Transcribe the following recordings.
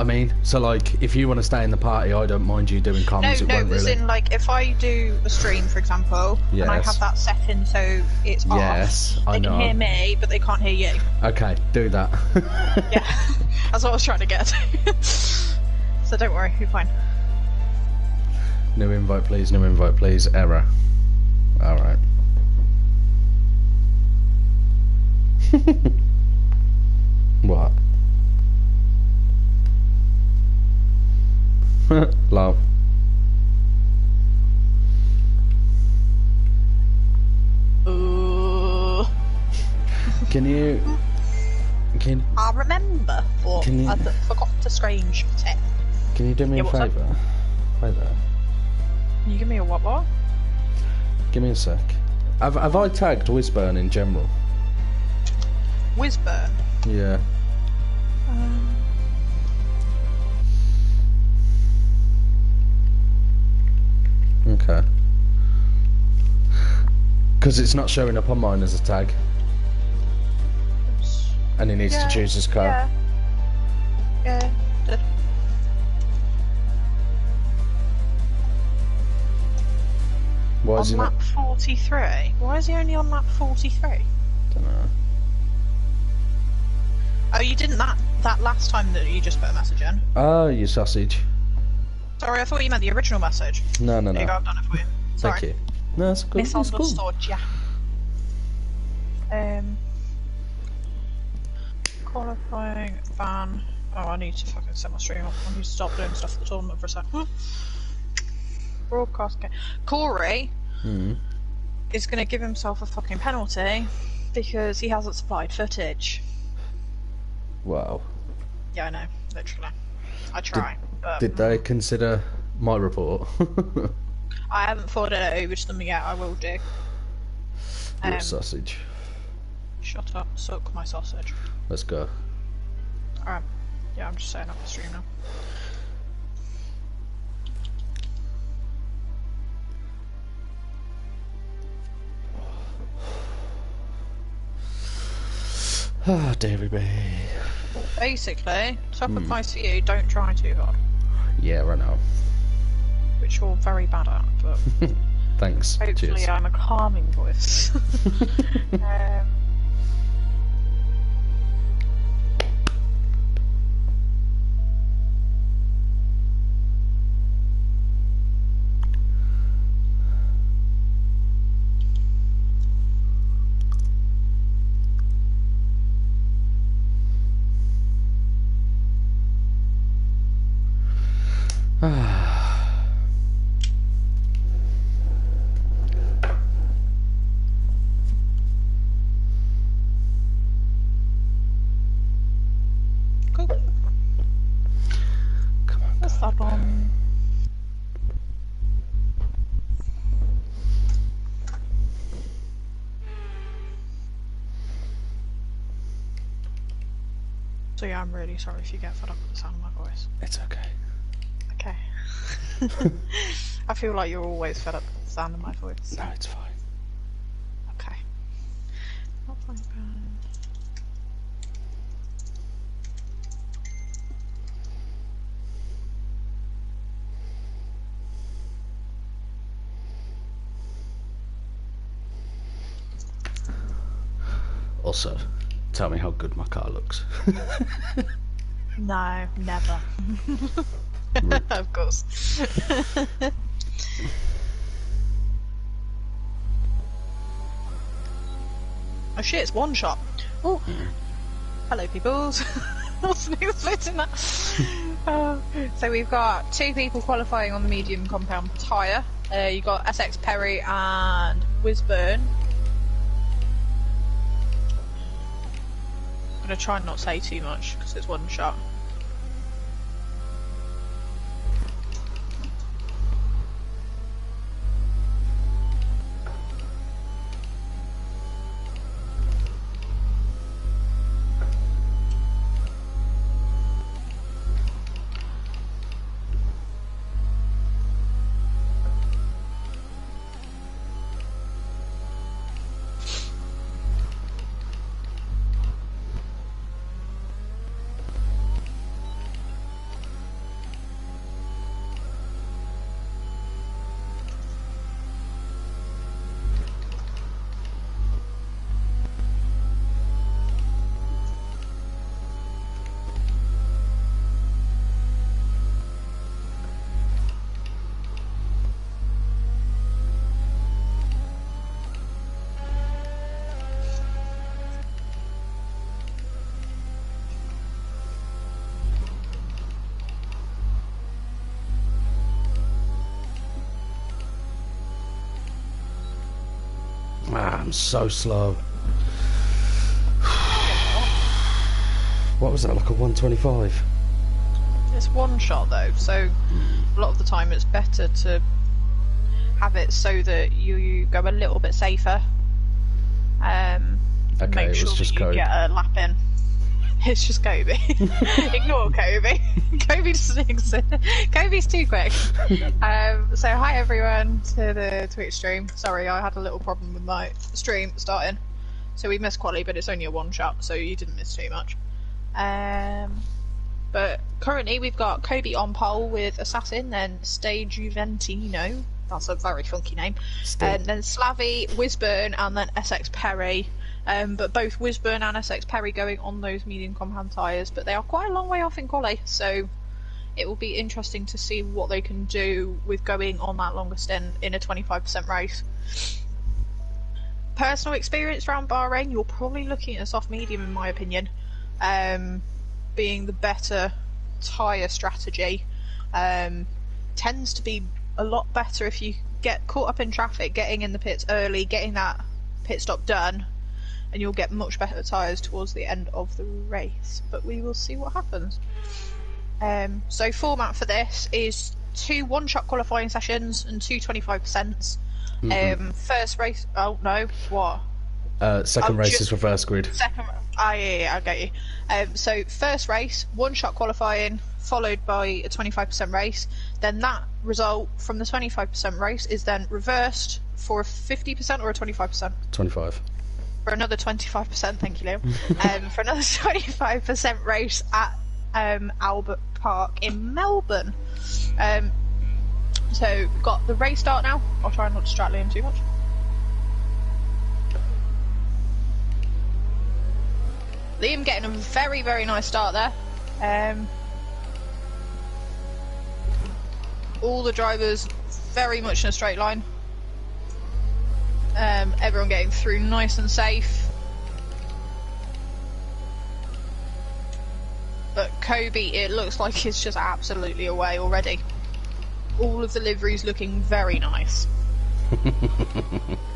I mean, so like, if you want to stay in the party, I don't mind you doing comms. No, It won't as really. in, like, if I do a stream, for example, and I have Yes. that setting so it's Yes, off, I they can know. hear me, but they can't hear you. Okay, do that. Yeah, that's what I was trying to get to. So don't worry, you're fine. New invite, please. New invite, please. Error. All right. What? Love. Can you? I remember, but I forgot the strange tip. Can you do me a favour? Wait there. Can you give me a what? Give me a sec. Have I tagged Whizburn in general? Whizburn? Yeah. Okay. Because it's not showing up on mine as a tag. Oops. And he needs to choose his car. Yeah. Did. Why is he on not? lap 43? Why is he only on lap 43? Don't know. Oh, you didn't that last time that you just put a message in? Oh, you sausage. Sorry, I thought you meant the original message. No. There you go, I've done it for you. Sorry. Thank you. No, it's good. It's cool. Misunderstood, yeah. Qualifying, van. Oh, I need to fucking set my stream up. I need to stop doing stuff at the tournament for a second. Broadcast game. Corey is going to give himself a fucking penalty because he hasn't supplied footage. Wow. Yeah, I know. Literally. I try. Did they consider my report? I haven't forwarded it over to them yet. I will do. You're a sausage. Shut up. Suck my sausage. Let's go. Alright. Yeah, I'm just setting up the stream now. Ah, Davy B. Basically, top advice for you, don't try too hard. Yeah, I know. Which you're very bad at, but thanks. hopefully Cheers. I'm a calming voice. Cool. Come on. What's that on? So yeah, I'm really sorry if you get fed up with the sound of my voice. It's okay. Okay. I feel like you're always fed up with the sound of my voice. No, it's fine. Okay. Not my bad. Also, tell me how good my car looks. No, never. Of course. Oh shit, it's one shot. Oh, hello peoples. Wasn't expecting that. So we've got two people qualifying on the medium compound tyre. You've got SX Perry and Whizburn. I'm going to try and not say too much because it's one shot. I'm so slow. What was that, like a 125? It's one shot though, so a lot of the time it's better to have it so that you go a little bit safer. Okay, make sure it was just that you Kobe. get a lap in. It's just Kobe. Ignore Kobe. Kobe doesn't exist. Kobe's too quick. So hi everyone to the Twitch stream. Sorry, I had a little problem with my stream starting. So we missed quali, but it's only a one shot, so you didn't miss too much. But currently we've got Kobe on pole with Assassin, then Stay Juventino. That's a very funky name. And then Slavy, Wisburn, and then SX Perry. But both Wisburn and SX Perry going on those medium compound tyres, but they are quite a long way off in quali, so it will be interesting to see what they can do with going on that longer stint in a 25% race. Personal experience around Bahrain, you're probably looking at a soft medium in my opinion, being the better tyre strategy. Tends to be a lot better if you get caught up in traffic, getting in the pits early, getting that pit stop done, and you'll get much better tyres towards the end of the race, but we will see what happens. So format for this is 2 one-shot qualifying sessions and 2 25%. First race, oh no, what? Second race is reverse grid. Second, yeah, I get you. So first race, one-shot qualifying, followed by a 25% race. Then that result from the 25% race is then reversed for a 50% or a 25%? 25. For another 25%, thank you, Liam. For another 25% race at Albert Park in Melbourne. So we've got the race start now. I'll try and not distract Liam too much. Liam getting a very, very nice start there. All the drivers very much in a straight line. Everyone getting through nice and safe. But Kobe, it looks like he's just absolutely away already. All of the liveries looking very nice.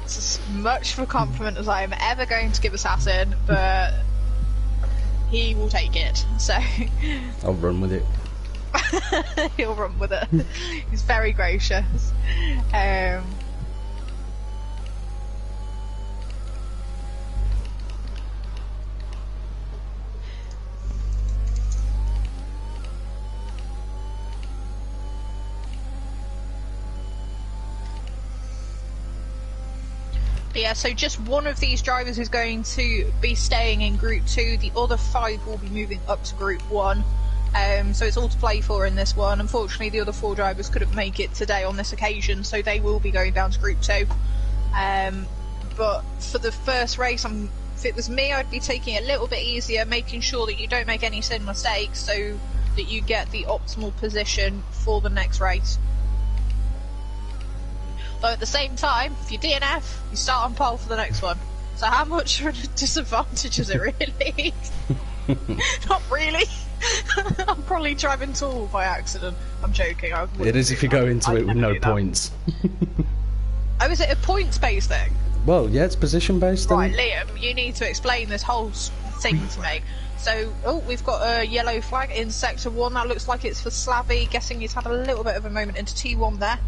It's as much of a compliment as I am ever going to give Assassin, but he will take it, so I'll run with it. He'll run with it. He's very gracious. But yeah, so just one of these drivers is going to be staying in Group 2, the other 5 will be moving up to Group 1. So it's all to play for in this one. Unfortunately, the other 4 drivers couldn't make it today on this occasion, so they will be going down to Group 2. But for the first race, if it was me, I'd be taking it a little bit easier, making sure that you don't make any silly mistakes so that you get the optimal position for the next race. Though at the same time, if you DNF, you start on pole for the next one. So how much of a disadvantage is it really? Not really. I'm probably driving tall by accident. I'm joking. It is if you go into it with no points. Oh, is it a points-based thing? Well, yeah, it's position-based. Right, Liam, you need to explain this whole thing to me. So, we've got a yellow flag in Sector 1. That looks like it's for Slavy. Guessing he's had a little bit of a moment into T1 there.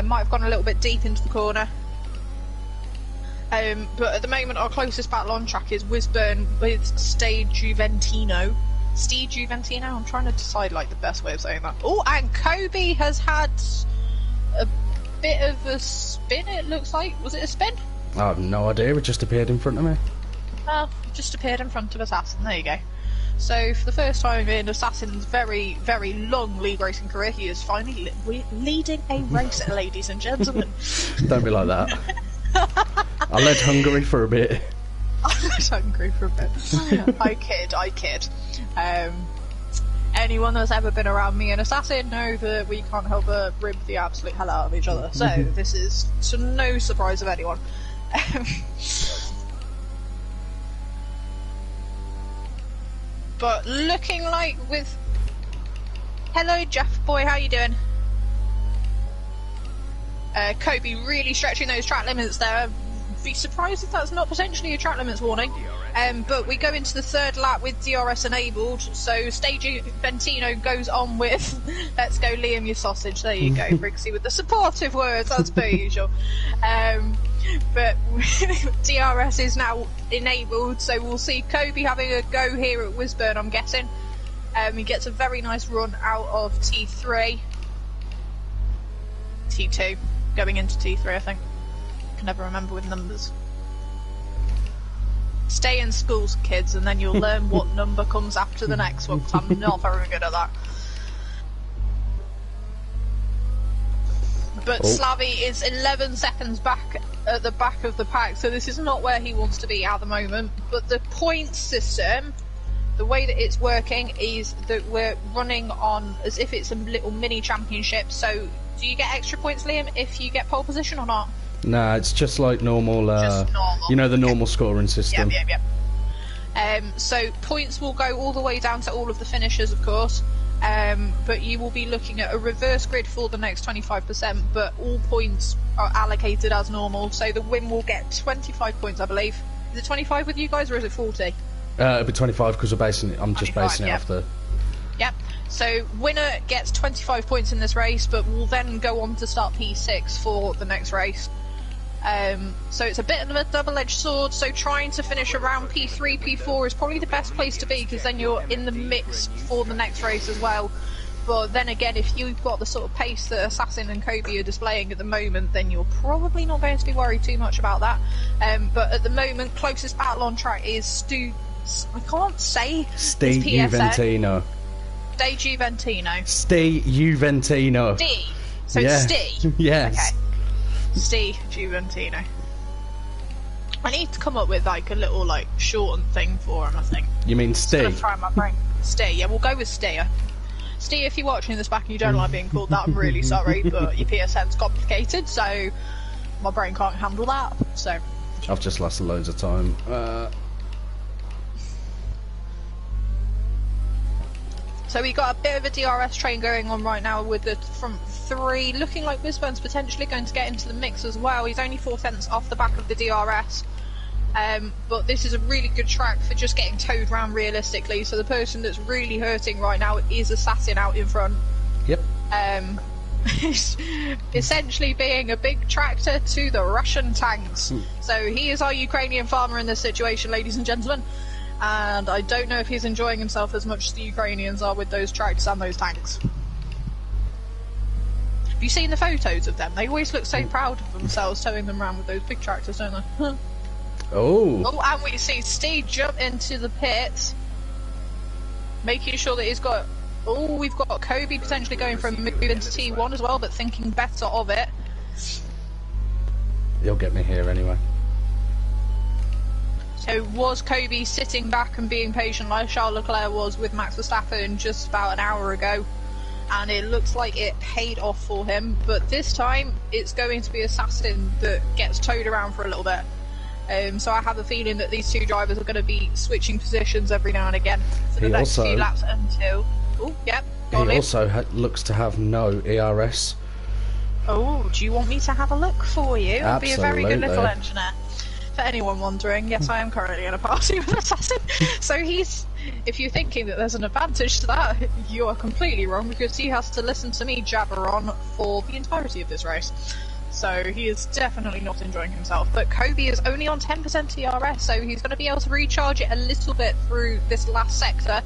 Might have gone a little bit deep into the corner. But at the moment, our closest battle on track is Wisburn with Stay Juventino. Steve Juventino? I'm trying to decide like the best way of saying that. Oh, and Kobe has had a bit of a spin, it looks like. Was it a spin? I have no idea, it just appeared in front of me. Oh, just appeared in front of Assassin, there you go. So, for the first time in Assassin's very, very long league racing career, he is finally leading a race, ladies and gentlemen. Don't be like that. I led Hungary for a bit. I led Hungary for a bit. I kid. Anyone that's ever been around me and Assassin know that we can't help but rib the absolute hell out of each other. So, this is to no surprise of anyone. But looking like with... Hello Jeff boy, how you doing? Kobe really stretching those track limits there. be surprised if that's not potentially a track limits warning. But we go into the third lap with DRS enabled, so Stage Ventino goes on with let's go Liam your sausage, there you go, Brixie with the supportive words as per usual. But DRS is now enabled, so we'll see Kobe having a go here at Wisburn, I'm guessing. He gets a very nice run out of T3. T2, going into T3 I think. I can never remember with numbers. Stay in schools, kids, and then you'll learn what number comes after the next one, because I'm not very good at that. But Slavi is 11 seconds back at the back of the pack, so this is not where he wants to be at the moment. But the point system, the way that it's working is that we're running on as if it's a little mini championship. So do you get extra points, Liam, if you get pole position or not? Nah, it's just like normal, just normal. You know, the normal scoring system. Yep. So points will go all the way down to all of the finishers, of course. But you will be looking at a reverse grid for the next 25%, but all points are allocated as normal. So the win will get 25 points, I believe. Is it 25 with you guys, or is it 40? It'll be 25 because I'm just basing it off the... Yep. So winner gets 25 points in this race, but will then go on to start P6 for the next race. So it's a bit of a double-edged sword, so trying to finish around P3, P4 is probably the best place to be, because then you're in the mix for the next race as well. But then again, if you've got the sort of pace that Assassin and Kobe are displaying at the moment, then you're probably not going to be worried too much about that. But at the moment, closest battle on track is I can't say Ste Juventino. Ste Juventino. Ste Juventino. D. So yeah. Ste. Yes. Okay. Ste Juventino. I need to come up with like a little like shortened thing for him, I think. You mean Ste? I'm gonna try my brain. Ste, yeah, we'll go with Ste. Ste, if you're watching this back and you don't like being called that, I'm really sorry, but your PSN's complicated, so my brain can't handle that. So I've just lost loads of time. So we got a bit of a DRS train going on right now with the front three, looking like Wisburn's potentially going to get into the mix as well. He's only 4 tenths off the back of the DRS, but this is a really good track for just getting towed round realistically. So the person that's really hurting right now is Assassin out in front. Yep. Essentially being a big tractor to the Russian tanks. So he is our Ukrainian farmer in this situation, ladies and gentlemen. And I don't know if he's enjoying himself as much as the Ukrainians are with those tractors and those tanks. Have you seen the photos of them? They always look so proud of themselves towing them around with those big tractors, don't they? Oh, and we see Steve jump into the pits, making sure that he's got... Oh, we've got Kobe potentially going for a move into T1 as well, but thinking better of it. He'll get me here anyway. So was Kobe sitting back and being patient like Charles Leclerc was with Max Verstappen just about an hour ago? And it looks like it paid off for him, but this time it's going to be Assassin that gets towed around for a little bit. So I have a feeling that these two drivers are going to be switching positions every now and again for the next few laps until... Oh, yep. He also looks to have no ERS. Oh, do you want me to have a look for you? It'll be a very good little engineer. For anyone wondering, yes, I am currently in a party with Assassin. So if you're thinking that there's an advantage to that, you are completely wrong, because he has to listen to me jabber on for the entirety of this race. So he is definitely not enjoying himself. But Kobe is only on 10% TRS, so he's going to be able to recharge it a little bit through this last sector.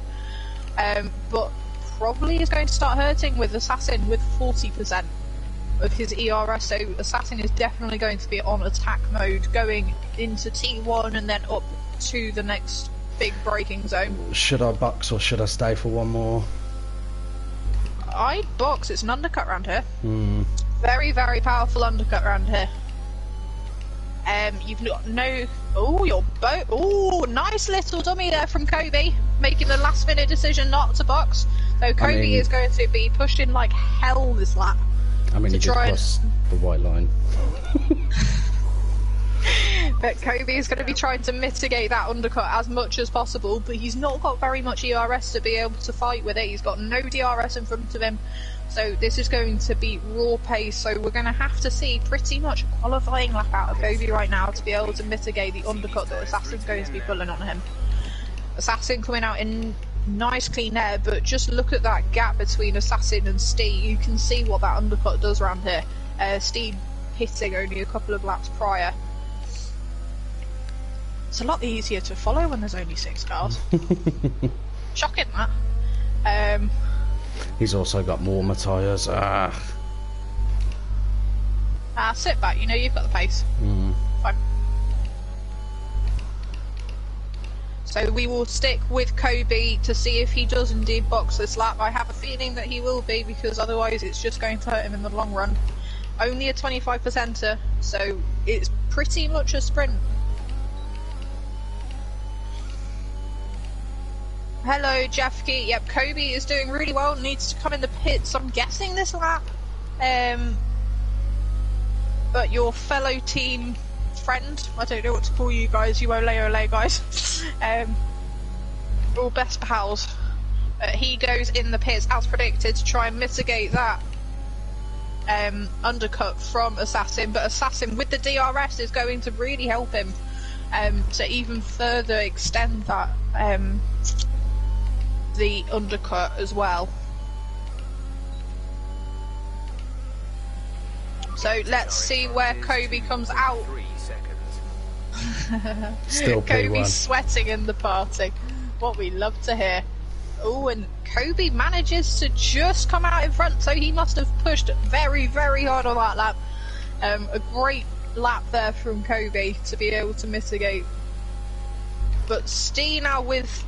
But probably is going to start hurting with Assassin with 40% of his ERS, so Assassin is definitely going to be on attack mode going into T1 and then up to the next big braking zone. Should I box or should I stay for one more? I'd box, it's an undercut round here. Very, very powerful undercut round here. You've got no... Oh, your boat. Oh, nice little dummy there from Kobe, making the last minute decision not to box. So Kobe is going to be pushed in like hell this lap. I mean, he did cross the white line. But Kobe is going to be trying to mitigate that undercut as much as possible, but he's not got very much ERS to be able to fight with it. He's got no DRS in front of him, so this is going to be raw pace. So we're going to have to see pretty much a qualifying lap out of Kobe right now to be able to mitigate the undercut that Assassin's going to be pulling on him. Assassin coming out in nice clean air, but just look at that gap between Assassin and Steve. You can see what that undercut does around here. Steve hitting only a couple of laps prior. It's a lot easier to follow when there's only 6 cars. Shocking, that. He's also got warmer tyres. Sit back, you know you've got the pace. Fine. So we will stick with Kobe to see if he does indeed box this lap. I have a feeling that he will be, because otherwise it's just going to hurt him in the long run. Only a 25%er, so it's pretty much a sprint. Hello, Jeffkey. Yep, Kobe is doing really well. Needs to come in the pits, I'm guessing, this lap. But your fellow team friend, I don't know what to call you guys, you ole guys, all best pals. He goes in the pits as predicted to try and mitigate that undercut from Assassin, but Assassin with the DRS is going to really help him to even further extend that the undercut as well. So let's see where Kobe comes out. Still Kobe's sweating in the party. What we love to hear. Oh, and Kobe manages to just come out in front, so he must have pushed very, very hard on that lap. A great lap there from Kobe to be able to mitigate. But Steve now with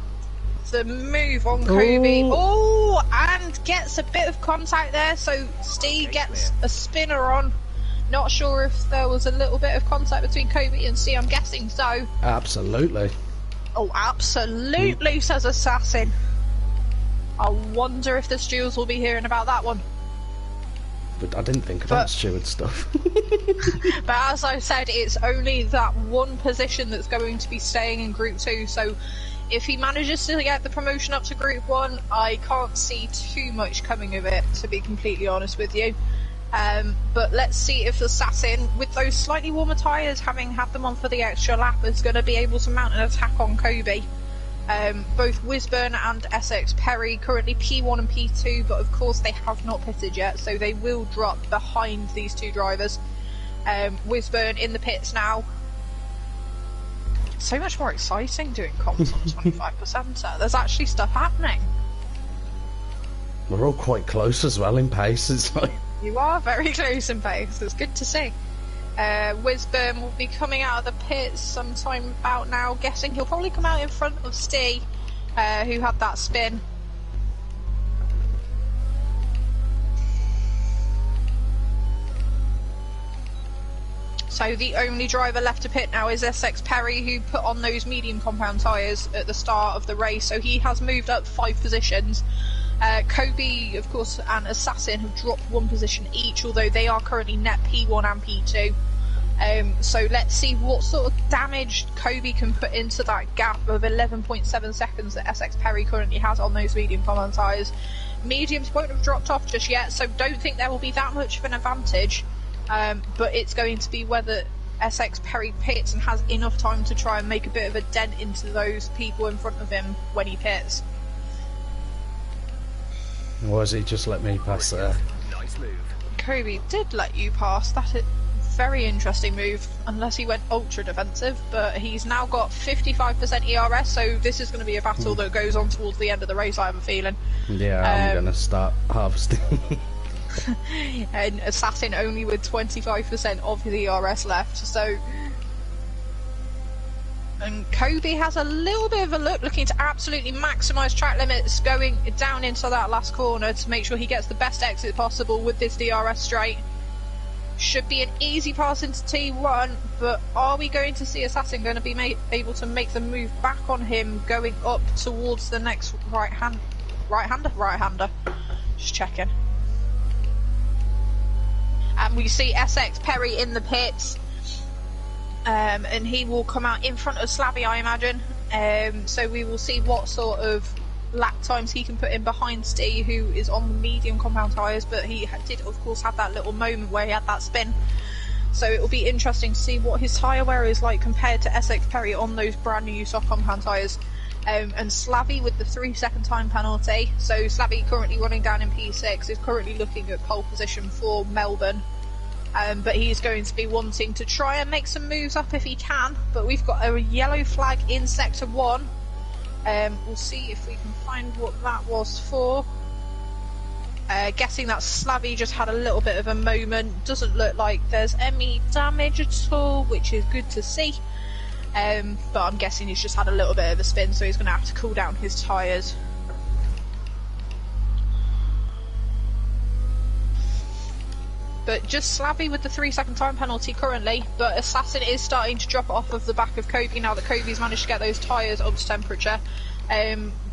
the move on Kobe. Oh, and gets a bit of contact there, so Steve gets a spinner on. Not sure if there was a little bit of contact between Kobe and Steve, I'm guessing so. Absolutely. Oh, absolutely, says Assassin. I wonder if the stewards will be hearing about that one. But I didn't think about steward stuff. But as I said, it's only that one position that's going to be staying in Group 2, so if he manages to get the promotion up to Group 1, I can't see too much coming of it, to be completely honest with you. But let's see if Assassin, with those slightly warmer tyres, having had them on for the extra lap, is going to be able to mount an attack on Kobe. Both Wisburn and Essex Perry currently P1 and P2, but of course they have not pitted yet, so they will drop behind these two drivers. Wisburn in the pits now. So much more exciting doing comps on 25%. There's actually stuff happening. We're all quite close as well in pace. It's like... You are very close in pace. It's good to see. Wisburn will be coming out of the pits sometime about now. Guessing he'll probably come out in front of Steve, who had that spin. So the only driver left to pit now is Essex Perry, who put on those medium compound tyres at the start of the race, so he has moved up 5 positions. Kobe, of course, and Assassin have dropped 1 position each, although they are currently net P1 and P2. So let's see what sort of damage Kobe can put into that gap of 11.7 seconds that Essex Perry currently has on those medium compound tyres. Mediums won't have dropped off just yet, so don't think there will be that much of an advantage. But it's going to be whether Essex Perry pits and has enough time to try and make a bit of a dent into those people in front of him when he pits. Or has he just let me pass there? Nice move. Kobe did let you pass. That is a very interesting move, unless he went ultra defensive, but he's now got 55% ERS, so this is going to be a battle that goes on towards the end of the race, I have a feeling. Yeah, I'm going to start harvesting. And Assassin only with 25% of the ERS left, so... And Kobe has a little bit of a look, looking to absolutely maximise track limits, going down into that last corner to make sure he gets the best exit possible with this DRS straight. Should be an easy pass into T1, but are we going to see Assassin going to be able to make the move back on him, going up towards the next right-hander? Just checking. And we see Essex Perry in the pits. and he will come out in front of Slavy, I imagine. So we will see what sort of lap times he can put in behind Steve, who is on the medium compound tyres, but he did of course have that little moment where he had that spin. So it will be interesting to see what his tyre wear is like compared to SX Perry on those brand new soft compound tyres. And Slavy with the 3-second time penalty. So Slavy, currently running down in P6, is currently looking at pole position for Melbourne. But he's going to be wanting to try and make some moves up if he can. But we've got a yellow flag in Sector 1. We'll see if we can find what that was for. Guessing that Slavy just had a little bit of a moment. Doesn't look like there's any damage at all, which is good to see. But I'm guessing he's just had a little bit of a spin, so he's going to have to cool down his tyres. But just Slavy with the 3-second time penalty currently, but Assassin is starting to drop off of the back of Kobe now that Kobe's managed to get those tyres up to temperature.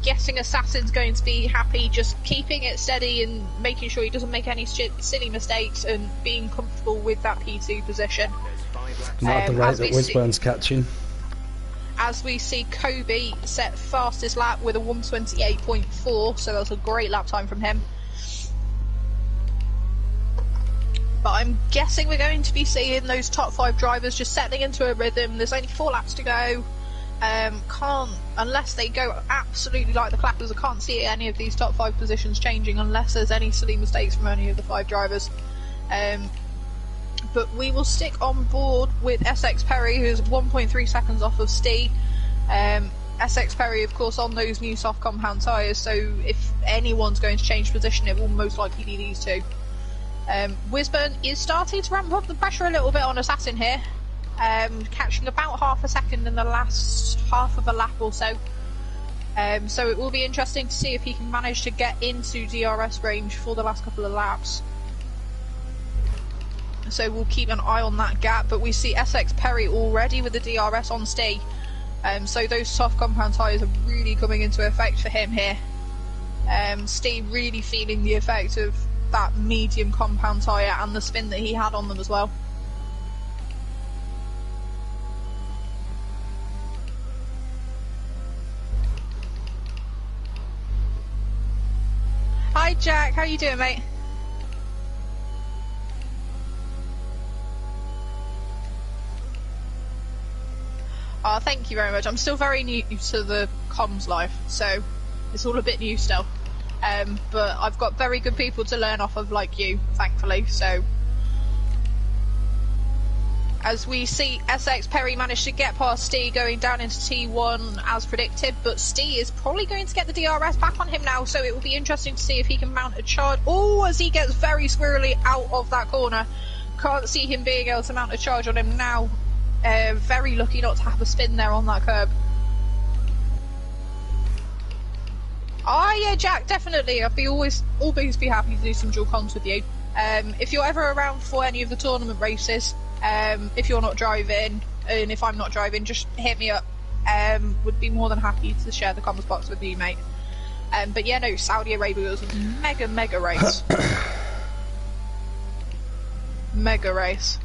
Guessing Assassin's going to be happy just keeping it steady and making sure he doesn't make any silly mistakes and being comfortable with that P2 position. Not at the rate that Wisburn's catching. As we see Kobe set fastest lap with a 1:28.4, so that's a great lap time from him. But I'm guessing we're going to be seeing those top 5 drivers just settling into a rhythm. There's only 4 laps to go. Unless they go absolutely like the clappers, I can't see any of these top 5 positions changing unless there's any silly mistakes from any of the 5 drivers. But we will stick on board with SX Perry, who's 1.3 seconds off of Steve. SX Perry, of course, on those new soft compound tyres, so if anyone's going to change position, it will most likely be these two. Wisburn is starting to ramp up the pressure a little bit on Assassin here, catching about half a second in the last half of a lap or so. So it will be interesting to see if he can manage to get into DRS range for the last couple of laps. So we'll keep an eye on that gap, but we see SX Perry already with the DRS on Steve. So those soft compound tyres are really coming into effect for him here. Steve really feeling the effect of that medium compound tyre and the spin that he had on them as well. Hi Jack, how you doing, mate? Oh, thank you very much. I'm still very new to the comms life, so it's all a bit new still. But I've got very good people to learn off of, like you, thankfully. So, as we see, SX Perry managed to get past Steve going down into T1 as predicted, but Steve is probably going to get the DRS back on him now, so it will be interesting to see if he can mount a charge. Oh, as he gets very squirrely out of that corner. Can't see him being able to mount a charge on him now. Very lucky not to have a spin there on that curb. Oh yeah, Jack, definitely. I'd be always be happy to do some dual cons with you. If you're ever around for any of the tournament races, if you're not driving, and if I'm not driving, just hit me up. Would be more than happy to share the comms box with you, mate. But yeah, no, Saudi Arabia was a mega race. Mega race.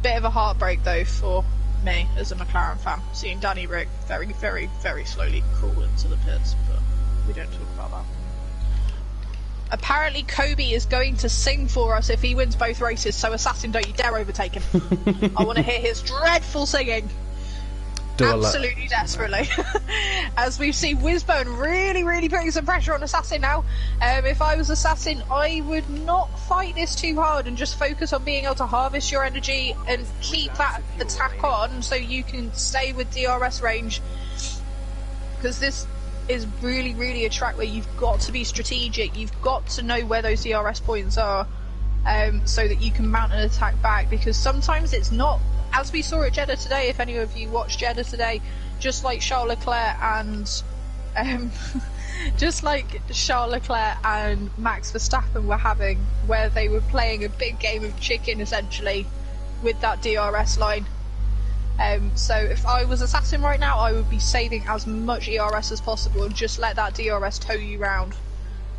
Bit of a heartbreak though for me as a McLaren fan, seeing Danny Rick very slowly crawl into the pits, but we don't talk about that. Apparently Kobe is going to sing for us if he wins both races, so Assassin, don't you dare overtake him. I want to hear his dreadful singing. Absolutely desperately. As we see Wisbone really putting some pressure on Assassin now. If I was Assassin, I would not fight this too hard and just focus on being able to harvest your energy and keep that attack on so you can stay with DRS range. Because this is really a track where you've got to be strategic. You've got to know where those DRS points are, so that you can mount an attack back, because sometimes it's not, as we saw at Jeddah today, if any of you watched Jeddah today, just like Charles Leclerc and Max Verstappen were having, where they were playing a big game of chicken essentially with that DRS line. So if I was Assassin right now, I would be saving as much ERS as possible and just let that DRS tow you round.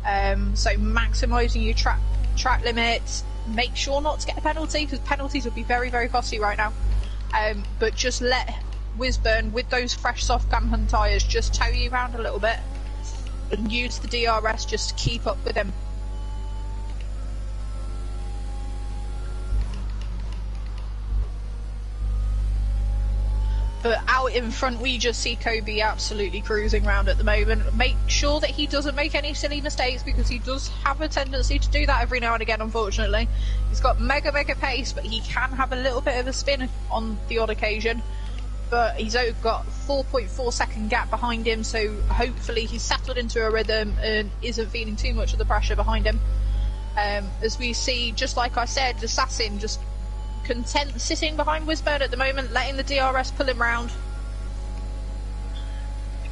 So maximising your track limits, make sure not to get a penalty, because penalties would be very costly right now. but just let Wisburn, with those fresh soft dampened tyres, just tow you around a little bit and use the DRS just to keep up with him. But out in front, we just see Kobe absolutely cruising around at the moment. Make sure that he doesn't make any silly mistakes, because he does have a tendency to do that every now and again, unfortunately. He's got mega pace, but he can have a little bit of a spin on the odd occasion. But he's got 4.4 second gap behind him, so hopefully he's settled into a rhythm and isn't feeling too much of the pressure behind him. As we see, just like I said, Assassin just content sitting behind Wisburn at the moment, letting the DRS pull him round,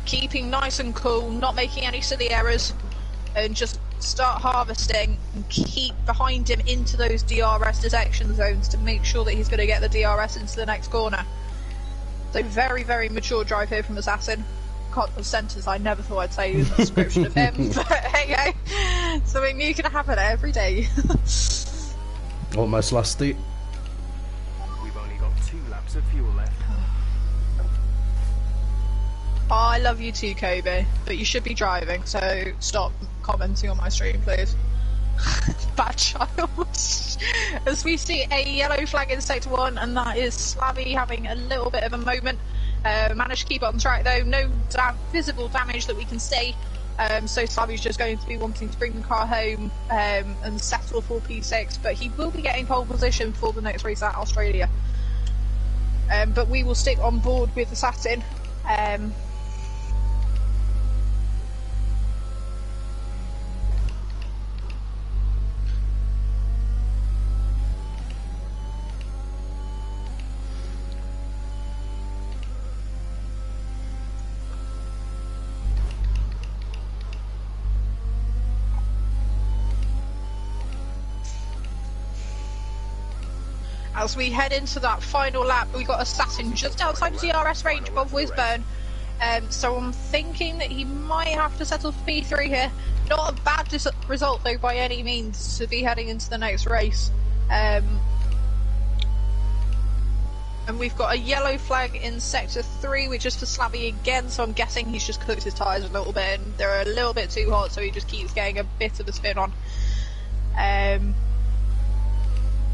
keeping nice and cool, not making any silly errors, and just start harvesting and keep behind him into those DRS detection zones to make sure that he's going to get the DRS into the next corner. So very mature drive here from Assassin. A sentence I never thought I'd say in the description of him, but hey, something new can happen every day. Almost lost it. Of fuel left. I love you too, Kobe, but you should be driving, so stop commenting on my stream, please. Bad child. As we see a yellow flag in Sector 1, and that is Slavy having a little bit of a moment. Managed to keep it on track though, no visible damage that we can see. So Slavy's just going to be wanting to bring the car home and settle for P6, but he will be getting pole position for the next race at Australia. But we will stick on board with Assassin. As we head into that final lap, we got Assassin just outside the DRS range of Wisburn. So I'm thinking that he might have to settle for P3 here. Not a bad result though by any means to be heading into the next race. And we've got a yellow flag in Sector 3, which is for Slavy again, so I'm guessing he's just cooked his tyres a little bit and they're a little bit too hot, so he just keeps getting a bit of a spin on.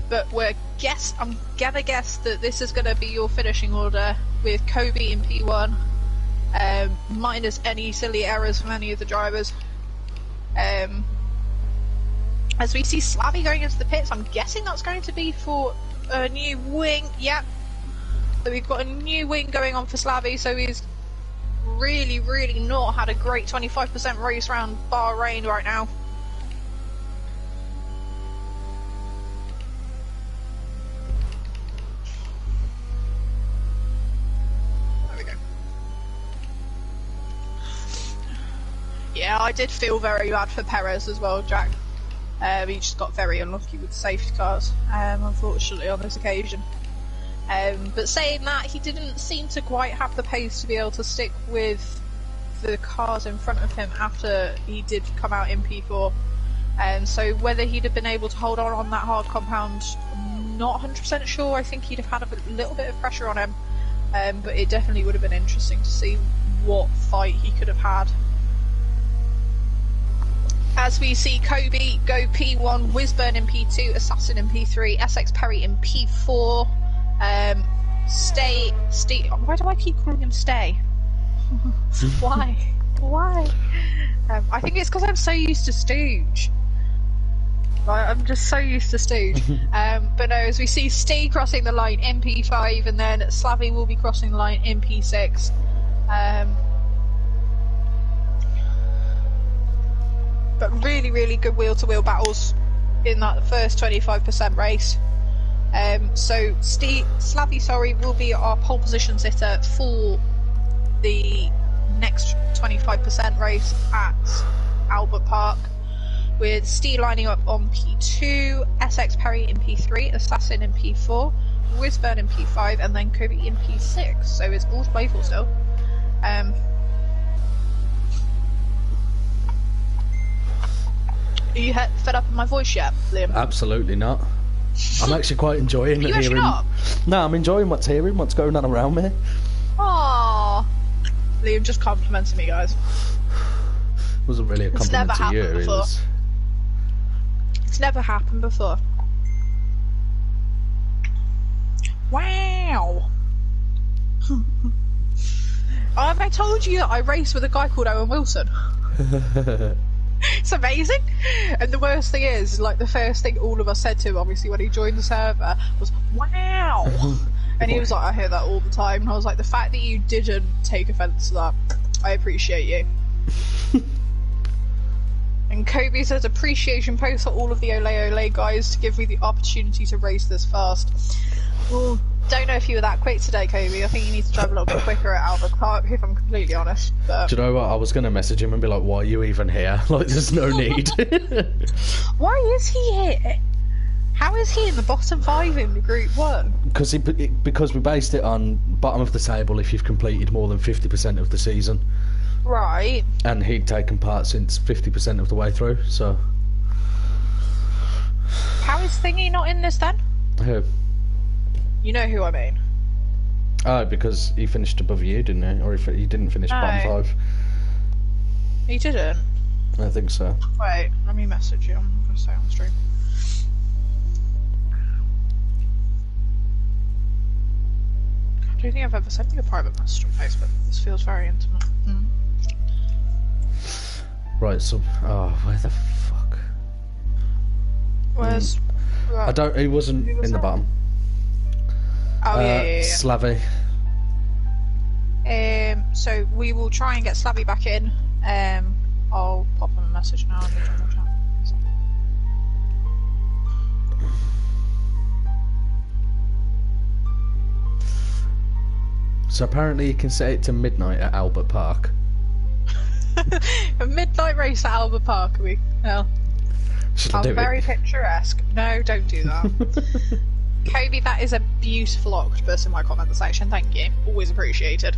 But I'm gonna guess that this is gonna be your finishing order with Kobe in P1, minus any silly errors from any of the drivers. As we see Slavy going into the pits, I'm guessing that's going to be for a new wing. Yep. So we've got a new wing going on for Slavy, so he's really not had a great 25% race round Bahrain right now. Yeah, I did feel very bad for Perez as well, Jack. He just got very unlucky with the safety cars, unfortunately, on this occasion. But saying that, he didn't seem to quite have the pace to be able to stick with the cars in front of him after he did come out in P4. So whether he'd have been able to hold on that hard compound, I'm not 100% sure. I think he'd have had a little bit of pressure on him. But it definitely would have been interesting to see what fight he could have had. As we see Kobe go P1, Wisburn in P2, Assassin in P3, SX Perry in P4, Stay, why do I keep calling him Stay? Why? I think it's because I'm so used to Stooge. I'm just so used to Stooge. But no, as we see Steve crossing the line in P5, and then Slavy will be crossing the line in P6. But really good wheel-to-wheel battles in that first 25% race. So Slavy will be our pole position sitter for the next 25% race at Albert Park, with Steve lining up on P2, SX Perry in P3, Assassin in P4, Wisburn in P5, and then Kobe in P6. So it's all to play for still. Are you fed up with my voice yet, Liam? Absolutely not. I'm actually quite enjoying Are you actually hearing. not? No, I'm enjoying what's going on around me. Aww. Liam just complimented me, guys. It wasn't really a It's compliment never to you. happened It before. was. It's never happened before. Wow. Have I told you that I raced with a guy called Owen Wilson? It's amazing. And the worst thing is, like, the first thing all of us said to him, obviously, when he joined the server, was, wow. And he was like, I hear that all the time. And I was like, the fact that you didn't take offence to that, I appreciate you. And Kobe says, appreciation post for all of the Ole Ole guys to give me the opportunity to race this fast. Well, don't know if you were that quick today, Kobe. I think you need to drive a little bit quicker at Albert Park, if I'm completely honest. But... Do you know what? I was going to message him and be like, why are you even here? Like, there's no need. Why is he here? How is he in the bottom 5 in the Group 1? Because we based it on bottom of the table if you've completed more than 50% of the season. Right. And he'd taken part since 50% of the way through, so... How is Thingy not in this then? Who? You know who I mean. Oh, because he finished above you, didn't he? Or if he didn't finish bottom 5. He didn't? I think so. Wait, let me message you. I'm going to say on stream. I don't think I've ever sent you a private message on Facebook. This feels very intimate. Right, so... Oh, where the fuck? Where's... I don't... He wasn't in the bottom. Oh, yeah. Slavy. So we will try and get Slavy back in. I'll pop him a message now in the general chat. So apparently you can set it to midnight at Albert Park. A midnight race at Albert Park, are we? Well, I'm very picturesque. No, don't do that. Kobe, that is a beautiful octopus in my comment section. Thank you. Always appreciated.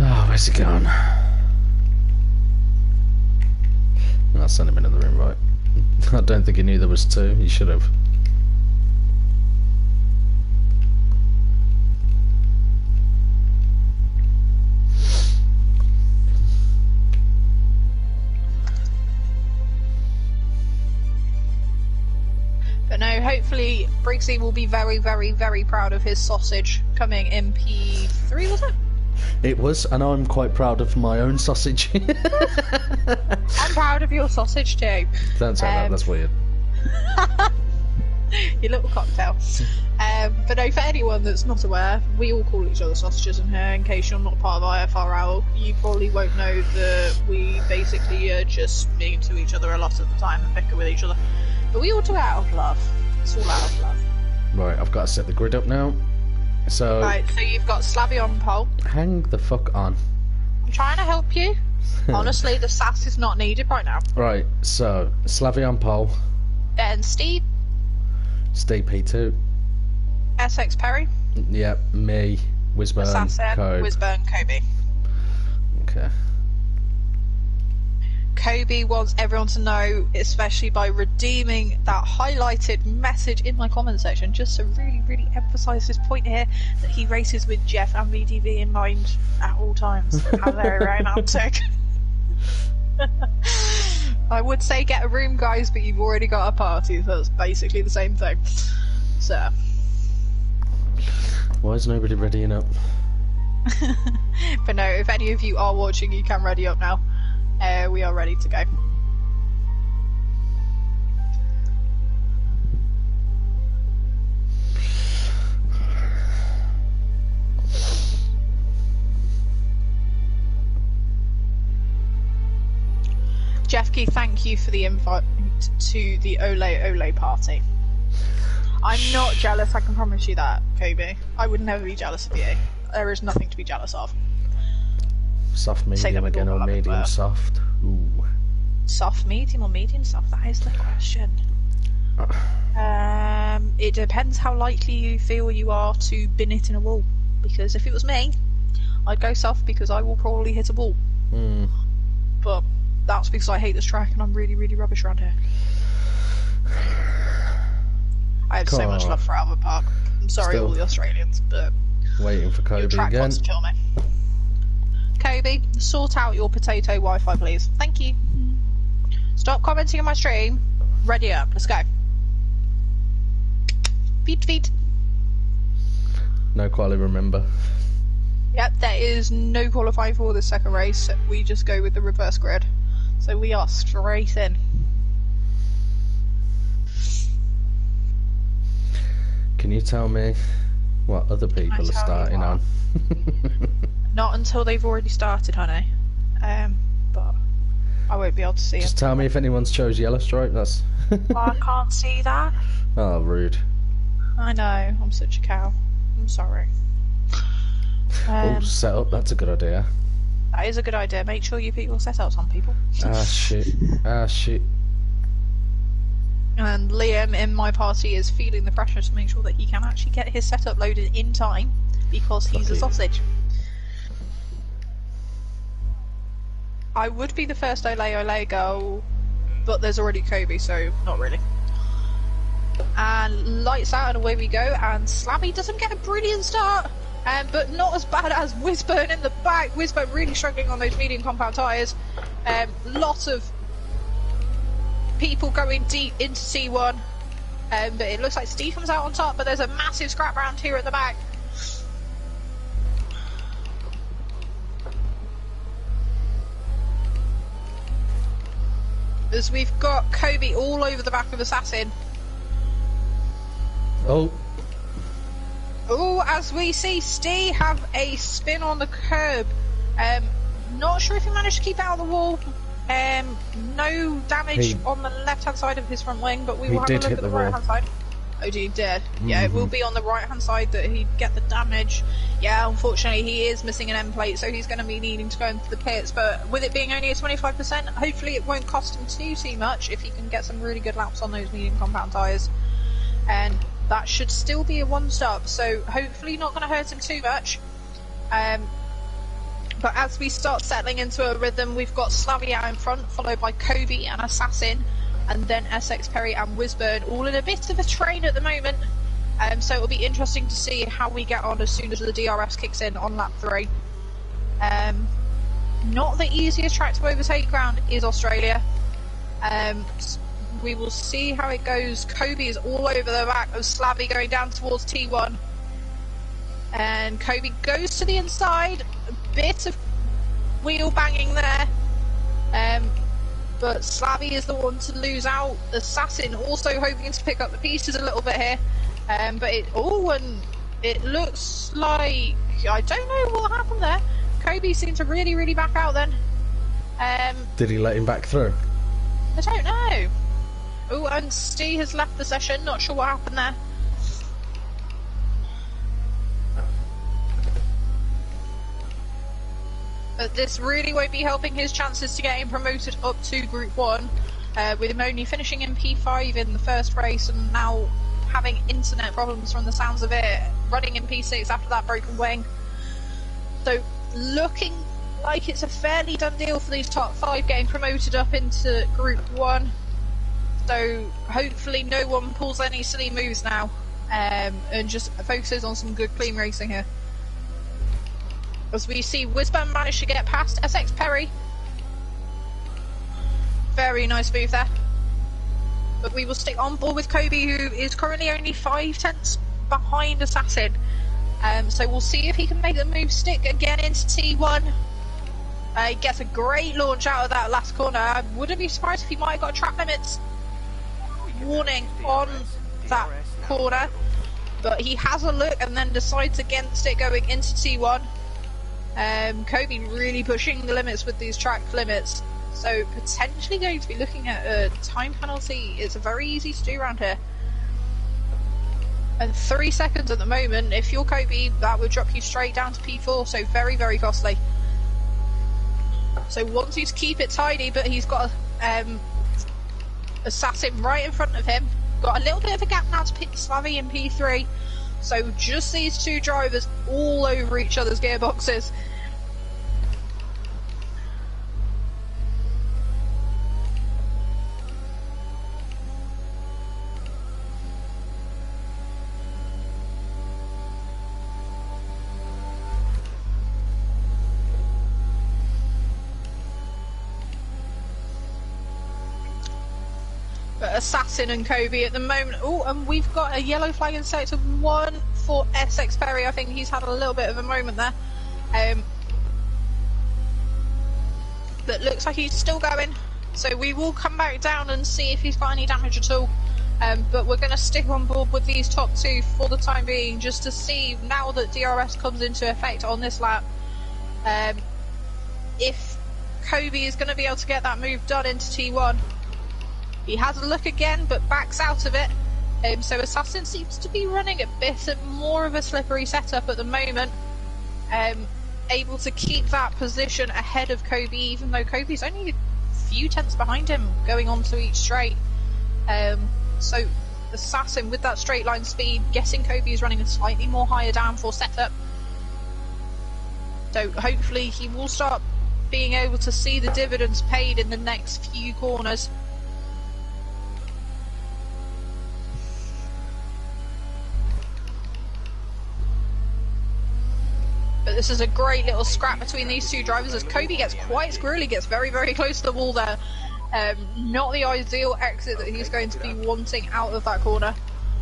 Oh, where's he gone? I'll send him another invite. I don't think he knew there was 2. He should have. But no, hopefully Briggsy will be very, very, very proud of his sausage coming in P3, was it? It was, and I'm quite proud of my own sausage. I'm proud of your sausage too. Don't say that, that's weird. Your little cocktail. But no, for anyone that's not aware, we all call each other sausages in here. In case you're not part of IFRL, you probably won't know that we basically are just mean to each other a lot of the time and bicker with each other. But we all do it out of love. It's all out of love. Right, I've got to set the grid up now. So... Right, so you've got Slavy on pole. Hang the fuck on. I'm trying to help you. Honestly, the sass is not needed right now. Right, so, Slavy on pole. Then Steve. Steve P2. SX Perry. Yep, me. Wisburn. Assassin. Kobe. Wisburn. Kobe. Okay. Kobe wants everyone to know, especially by redeeming that highlighted message in my comment section, just to really, really emphasise this point here, that he races with Jeff and VDV in mind at all times. How very romantic. I would say get a room, guys, but you've already got a party, so it's basically the same thing. So. Why is nobody readying up? But no, if any of you are watching, you can ready up now. We are ready to go. Jeff Key, thank you for the invite to the Ole Ole party. I'm not jealous, I can promise you that, Kobe. I would never be jealous of you. There is nothing to be jealous of. Soft medium again or medium soft? Ooh. Soft medium or medium soft? That is the question. It depends how likely you feel you are to bin it in a wall. Because if it was me, I'd go soft because I will probably hit a wall. But that's because I hate this track and I'm really, really rubbish around here. I have so much love for Albert Park. I'm sorry, all the Australians, but waiting for Kobe track again. wants to kill me. Kobe, sort out your potato Wi-Fi, please. Thank you. Stop commenting on my stream. Ready up. Let's go. Feet. No quality, remember. Yep, there is no qualifying for this second race. We just go with the reverse grid. So we are straight in. Can you tell me what other people are starting on? Not until they've already started, honey. But I won't be able to see Just tell me if anyone's chose yellow stripe. That's. I can't see that. Oh, rude. I know. I'm such a cow. I'm sorry. Oh, set up. That's a good idea. That is a good idea. Make sure you put your setups on, people. Ah shit. And Liam in my party is feeling the pressure to make sure that he can actually get his setup loaded in time because he's a sausage. I would be the first ole girl, but there's already Kobe, so not really. And lights out and away we go, and Slabby doesn't get a brilliant start, but not as bad as Whizburn in the back. Whizburn really struggling on those medium compound tyres. Lots of people going deep into C1, but it looks like Steve comes out on top, but there's a massive scrap round here at the back. As we've got Kobe all over the back of Assassin. Oh, as we see Steve have a spin on the curb. Not sure if he managed to keep out of the wall. No damage on the left-hand side of his front wing, but we will have a look at the right-hand side. Oh, he did. Yeah, it will be on the right-hand side that he'd get the damage. Yeah, unfortunately, he is missing an end plate, so he's going to be needing to go into the pits. But with it being only a 25%, hopefully it won't cost him too much if he can get some really good laps on those medium compound tyres. And that should still be a one-stop, so hopefully not going to hurt him too much. But as we start settling into a rhythm, we've got Slavy out in front, followed by Kobe and Assassin, and then SX Perry and Whizburn, all in a bit of a train at the moment. So it'll be interesting to see how we get on as soon as the DRS kicks in on lap 3. Not the easiest track to overtake ground is Australia. We will see how it goes. Kobe is all over the back of Slavy going down towards T1. And Kobe goes to the inside, a bit of wheel banging there. But Slavy is the one to lose out. Assassin also hoping to pick up the pieces a little bit here. But it looks like, I don't know what happened there. Kobe seemed to really back out then. did he let him back through? I don't know. Oh, and Steve has left the session, not sure what happened there. But this really won't be helping his chances to getting promoted up to Group 1, with him only finishing in P5 in the first race and now having internet problems from the sounds of it, running in P6 after that broken wing. So looking like it's a fairly done deal for these top 5 getting promoted up into Group 1. So hopefully no one pulls any silly moves now, and just focuses on some good clean racing here. As we see Whizburn manage to get past SX Perry. Very nice move there. But we will stick on board with Kobe, who is currently only 5 tenths behind Assassin. So we'll see if he can make the move stick again into T1. He gets a great launch out of that last corner. I wouldn't be surprised if he might have got a track limits warning on that corner. But he has a look and then decides against it going into T1. Kobe really pushing the limits with these track limits, so potentially going to be looking at a time penalty. It's very easy to do around here. And 3 seconds at the moment, if you're Kobe, that would drop you straight down to P4, so very costly. So wants you to keep it tidy, but he's got Assassin right in front of him. Got a little bit of a gap now to pick Slavy in P3. So just these two drivers all over each other's gearboxes. Assassin and Kobe at the moment. Oh, and we've got a yellow flag in sector 1 for Essex Perry. I think he's had a little bit of a moment there. But looks like he's still going. So we will come back down and see if he's got any damage at all. But we're going to stick on board with these top two for the time being, just to see, now that DRS comes into effect on this lap, if Kobe is going to be able to get that move done into T1. He has a look again, but backs out of it. So Assassin seems to be running a bit more of a slippery setup at the moment. Able to keep that position ahead of Kobe, even though Kobe's only a few tenths behind him going on to each straight. So Assassin, with that straight line speed, guessing Kobe is running a slightly more higher downforce setup. So hopefully he will start being able to see the dividends paid in the next few corners. But this is a great little scrap between these two drivers as Kobe gets quite squirrely, gets very, very close to the wall there. Not the ideal exit that he's going to be wanting out of that corner.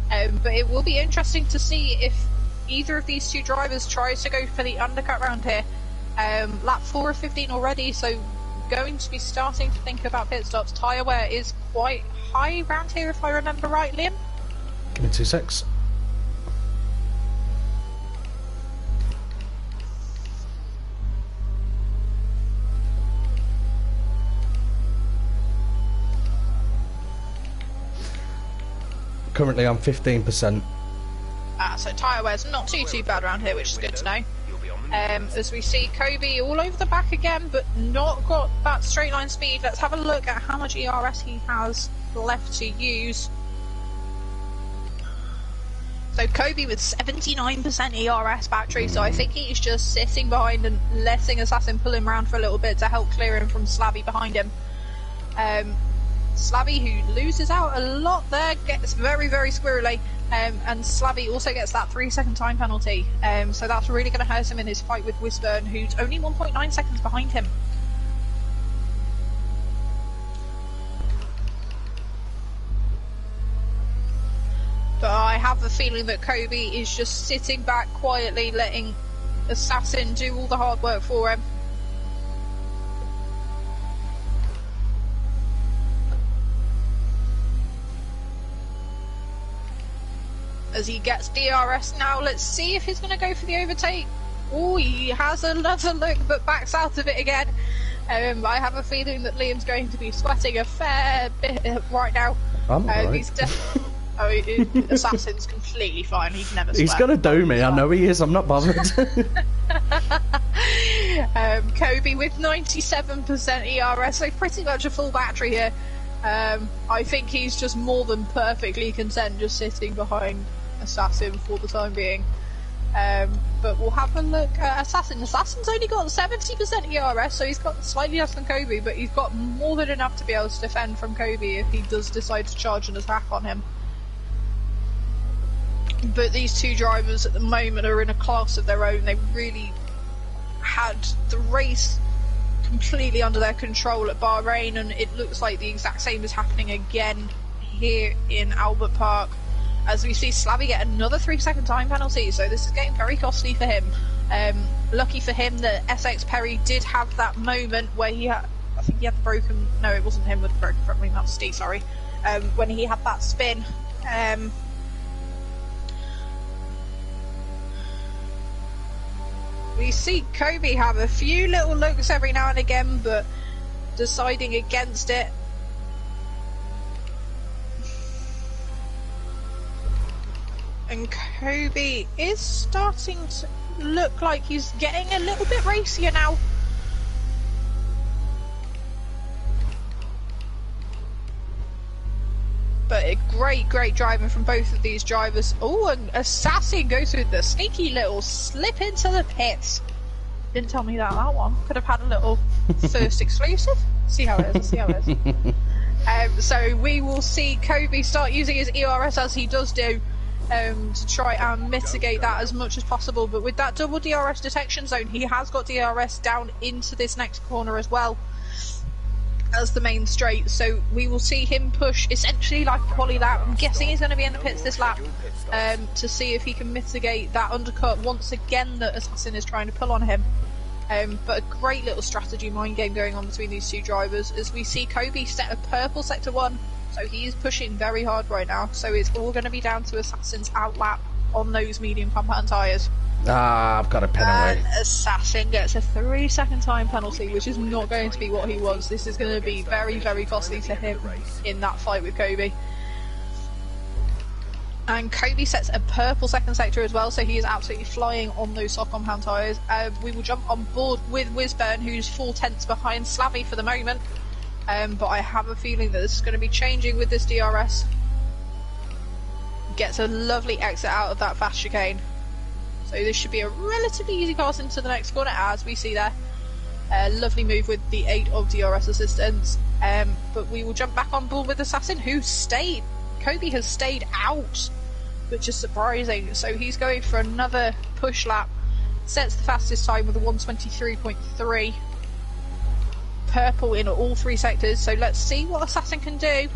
But it will be interesting to see if either of these two drivers tries to go for the undercut round here. Lap 4 of 15 already, so going to be starting to think about pit stops. Tyre wear is quite high round here, if I remember right, Liam? Give me 2 secs. Currently I'm 15%. So tyre wear's not too bad around here, which is good to know. As we see Kobe all over the back again, but not got that straight line speed. Let's have a look at how much ERS he has left to use. So Kobe with 79% ERS battery, so I think he's just sitting behind and letting Assassin pull him around for a little bit to help clear him from Slavy behind him. Slavy, who loses out a lot there, gets very, very squirrely, and Slavy also gets that 3-second time penalty, so that's really going to hurt him in his fight with Wisburn, who's only 1.9 seconds behind him. But I have the feeling that Kobe is just sitting back quietly, letting Assassin do all the hard work for him. As he gets DRS now, let's see if he's going to go for the overtake. Oh, he has another look, but backs out of it again. I have a feeling that Liam's going to be sweating a fair bit right now. I'm alright. He's Assassin's completely fine. He'd never sweat. He's going to do me. I know he is. I'm not bothered. Kobe with 97% ERS, so pretty much a full battery here. I think he's just more than perfectly content just sitting behind Assassin for the time being. But we'll have a look at Assassin. Assassin's only got 70% ERS, so he's got slightly less than Kobe, but he's got more than enough to be able to defend from Kobe if he does decide to charge an attack on him. But these two drivers at the moment are in a class of their own. They really had the race completely under their control at Bahrain, and it looks like the exact same is happening again here in Albert Park, as we see Slavy get another 3-second time penalty, so this is getting very costly for him. Lucky for him that SX Perry did have that moment where he had, I think he had the broken, no it wasn't him with the broken front wing, that was Steve, sorry, when he had that spin. We see Kobe have a few little looks every now and again, but deciding against it. And Kobe is starting to look like he's getting a little bit racier now. But a great driving from both of these drivers. Oh, and Assassin goes with the sneaky little slip into the pits. Didn't tell me that one. Could have had a little first exclusive. See how it is, see how it is. So we will see Kobe start using his ERS as he does do, to try and mitigate that as much as possible. But with that double DRS detection zone, he has got DRS down into this next corner as well. as the main straight, so we will see him push essentially like a quali lap. I'm guessing he's going to be in the pits this lap to see if he can mitigate that undercut once again that Assassin is trying to pull on him. But a great little strategy mind game going on between these two drivers as we see Kobe set a purple sector 1, so he is pushing very hard right now, so it's all going to be down to Assassin's outlap on those medium compound tyres. I've got a penalty. And Assassin gets a 3-second time penalty, which is not going to be what he wants. This is going to be very, very costly to him in that fight with Kobe. And Kobe sets a purple second sector as well, so he is absolutely flying on those soft compound tyres. We will jump on board with Wisburn, who's 4 tenths behind Slavy for the moment. But I have a feeling that this is going to be changing with this DRS. Gets a lovely exit out of that fast chicane. So this should be a relatively easy pass into the next corner, as we see there. Lovely move with the 8 of DRS assistance. But we will jump back on board with Assassin, who stayed. Kobe has stayed out, which is surprising. So he's going for another push lap. Sets the fastest time with a 1:23.3. Purple in all 3 sectors. So let's see what Assassin can do.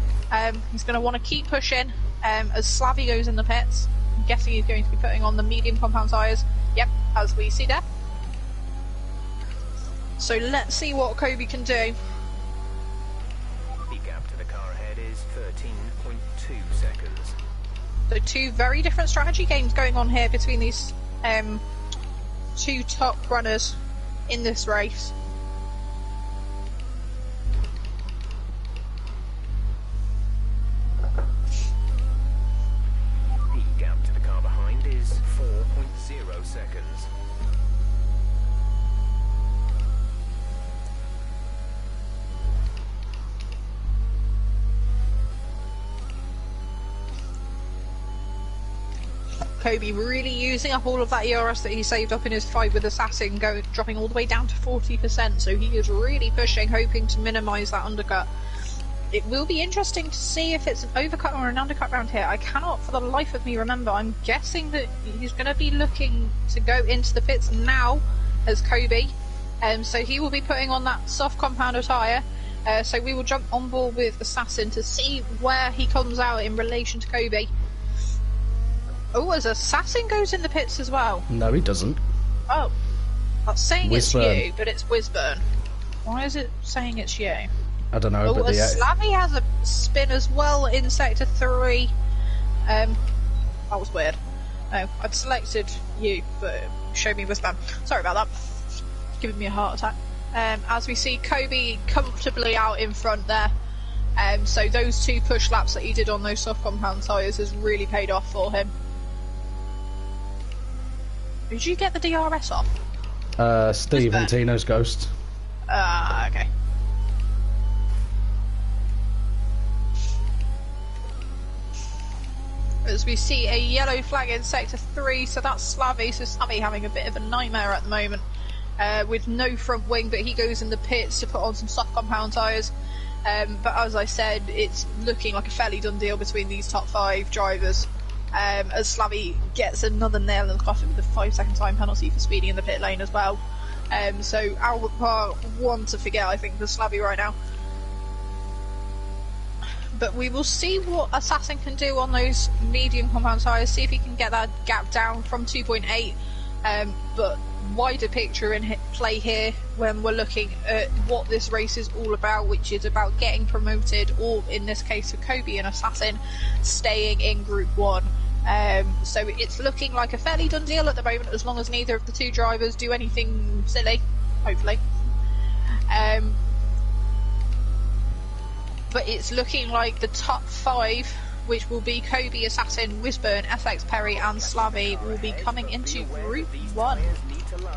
He's going to want to keep pushing as Slavy goes in the pits. I'm guessing he's going to be putting on the medium compound tyres. Yep, as we see there. So let's see what Kobe can do. The gap to the car ahead is 13.2 seconds. So 2 very different strategy games going on here between these 2 top runners in this race. The gap to the car behind is 4.0 seconds. Kobe really using up all of that ERS that he saved up in his fight with Assassin, dropping all the way down to 40%, so he is really pushing, hoping to minimise that undercut. It will be interesting to see if it's an overcut or an undercut round here. I cannot for the life of me remember. I'm guessing that he's going to be looking to go into the pits now as Kobe, so he will be putting on that soft compounder tyre. So we will jump on board with Assassin to see where he comes out in relation to Kobe. Oh, as Assassin goes in the pits as well. No, he doesn't. Oh, that's saying Wisburn. It's you, but it's Wisburn. Why is it saying it's you? I don't know, Oh, but Slavy has a spin as well in sector 3. That was weird. No, I'd selected you, but it showed me Wisburn. Sorry about that. Giving me a heart attack. As we see Kobe comfortably out in front there. So those 2 push laps that he did on those soft compound tyres has really paid off for him. Did you get the DRS off? Steve and Tino's ghost. Okay. As we see a yellow flag in sector 3, so that's Slavy. So Slavy having a bit of a nightmare at the moment with no front wing, but he goes in the pits to put on some soft compound tyres. But as I said, it's looking like a fairly done deal between these top 5 drivers. As Slavy gets another nail in the coffin with a 5-second time penalty for speeding in the pit lane as well. So Albert Park, one to forget, I think, for Slavy right now. But we will see what Assassin can do on those medium compound tyres, see if he can get that gap down from 2.8. But wider picture in play here when we're looking at what this race is all about, which is about getting promoted, or in this case for Kobe and Assassin, staying in Group 1. So it's looking like a fairly done deal at the moment, as long as neither of the 2 drivers do anything silly, hopefully. But it's looking like the top 5, which will be Kobe, Assassin, Wisburn, FX Perry and Slavy, will be coming into Group 1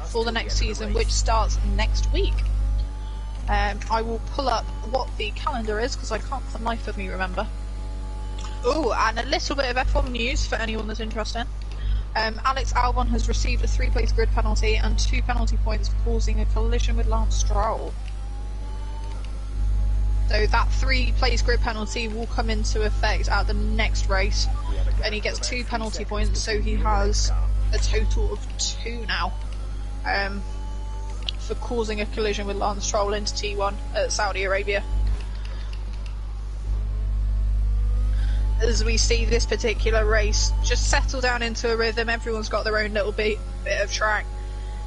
for the next season, which starts next week. I will pull up what the calendar is, because I can't for the life of me remember. Oh, and a little bit of F1 news for anyone that's interested. Alex Albon has received a 3-place grid penalty and 2 penalty points for causing a collision with Lance Stroll. So that 3-place grid penalty will come into effect at the next race, and he gets 2 penalty points, so he has a total of 2 now for causing a collision with Lance Stroll into T1 at Saudi Arabia. as we see this particular race just settle down into a rhythm. Everyone's got their own little bit of track,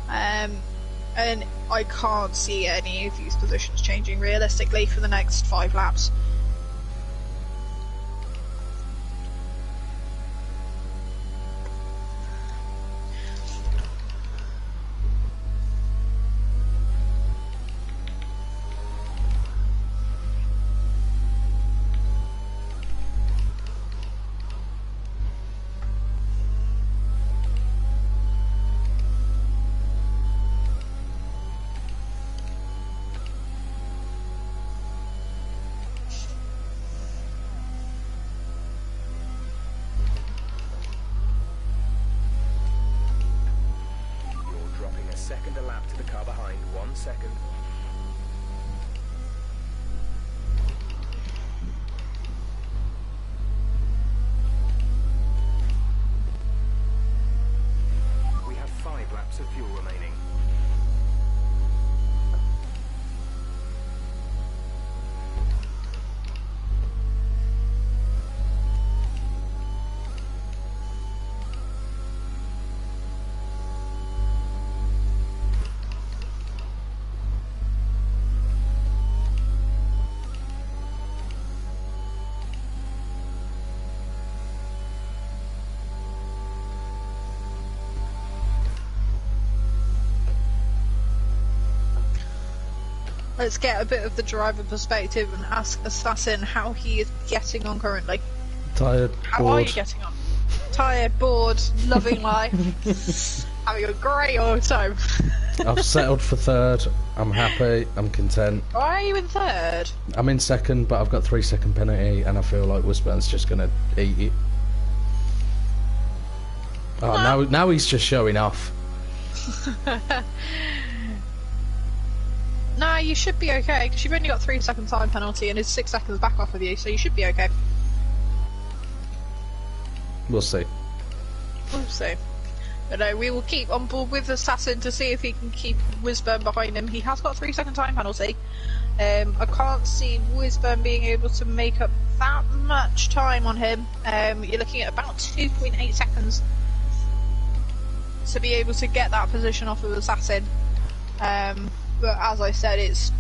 and I can't see any of these positions changing realistically for the next 5 laps. Second a lap to the car behind, 1 second. We have 5 laps of fuel remaining. Let's get a bit of the driver perspective and ask Assassin how he is getting on currently. Tired, How bored. are you getting on? Tired, bored, loving life, having a great old time. I've settled for 3rd. I'm happy. I'm content. Why are you in 3rd? I'm in 2nd, but I've got 3-second penalty, and I feel like Wisburn's just gonna eat it. Oh, now he's just showing off. Nah, you should be okay, because you've only got 3-second time penalty and it's 6 seconds back off of you, so you should be okay. We'll see. We'll see. But no, we will keep on board with Assassin to see if he can keep Wisburn behind him. He has got a 3-second time penalty. I can't see Wisburn being able to make up that much time on him. You're looking at about 2.8 seconds to be able to get that position off of Assassin. But as I said, it's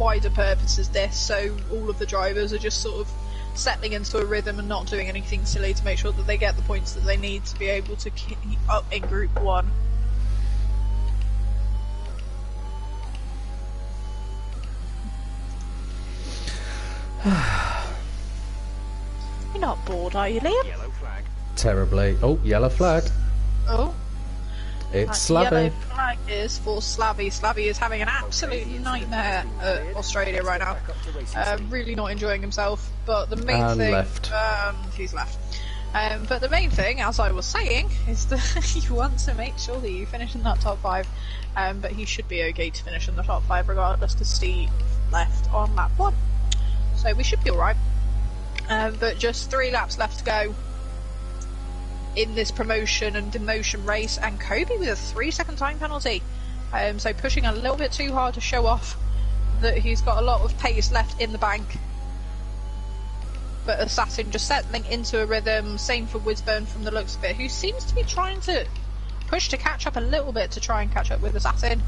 wider purposes this, so all of the drivers are just sort of settling into a rhythm and not doing anything silly to make sure that they get the points that they need to be able to keep up in Group 1. You're not bored, are you, Liam? Yellow flag. Terribly. Oh, yellow flag. Oh. It's Yellow Slavy. flag is for Slavy. Slavy is having an absolute nightmare at Australia right now. Really not enjoying himself. But the main And thing, left. He's left. But the main thing, as I was saying, is that you want to make sure that you finish in that top 5. But he should be okay to finish in the top 5 regardless, because Steve left on lap 1. So we should be alright. But just 3 laps left to go in this promotion and demotion race, and Kobe with a 3-second time penalty. So pushing a little bit too hard to show off that he's got a lot of pace left in the bank. But Assassin just settling into a rhythm, same for Wisburn from the looks of it, who seems to be trying to push to catch up a little bit to try and catch up with Assassin.